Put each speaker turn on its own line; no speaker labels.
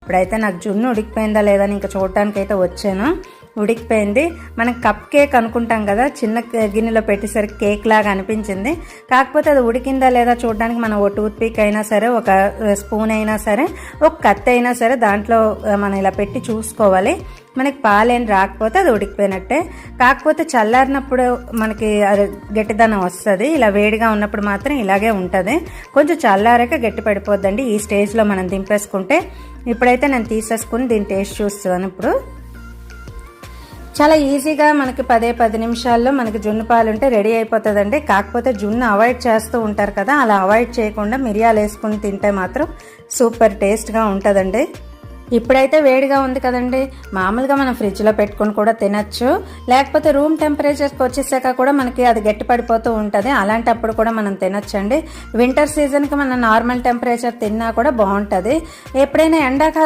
ఇప్పుడైతే నాకు జున్ను ఉడికిపోయిందా లేదని ఇంకా చూడటానికి అయితే వచ్చాను. ఉడికిపోయింది. మనం కప్ కేక్ అనుకుంటాం కదా, చిన్న గిన్నెలో పెట్టేసరికి కేక్ లాగా అనిపించింది. కాకపోతే అది ఉడికిందా లేదా చూడడానికి మనం ఓ టూత్ పిక్ అయినా సరే, ఒక స్పూన్ అయినా సరే, ఒక కత్తి అయినా సరే దాంట్లో మనం ఇలా పెట్టి చూసుకోవాలి. మనకి పాలేం రాకపోతే అది ఉడికిపోయినట్టే. కాకపోతే చల్లారినప్పుడు మనకి అది గట్టిదనం వస్తుంది. ఇలా వేడిగా ఉన్నప్పుడు మాత్రం ఇలాగే ఉంటుంది. కొంచెం చల్లారాక గట్టి పడిపోద్దండి. ఈ స్టేజ్లో మనం దింపేసుకుంటే, ఇప్పుడైతే నేను తీసేసుకుని దీని టేస్ట్ చూస్తాను. ఇప్పుడు చాలా ఈజీగా మనకి 10 నిమిషాల్లో మనకి జున్ను పాలు ఉంటే రెడీ అయిపోతుందండి. కాకపోతే జున్ను అవాయిడ్ చేస్తూ ఉంటారు కదా, అలా అవాయిడ్ చేయకుండా మిరియాలు వేసుకుని తింటే మాత్రం సూపర్ టేస్ట్గా ఉంటుందండి. ఇప్పుడైతే వేడిగా ఉంది కదండి, మామూలుగా మనం ఫ్రిడ్జ్లో పెట్టుకుని కూడా తినచ్చు. లేకపోతే రూమ్ టెంపరేచర్కి వచ్చేసాక కూడా మనకి అది గట్టి పడిపోతూ ఉంటుంది. అలాంటప్పుడు కూడా మనం తినచ్చండి. వింటర్ సీజన్కి మనం నార్మల్ టెంపరేచర్ తిన్నా కూడా బాగుంటుంది. ఎప్పుడైనా ఎండాకాలం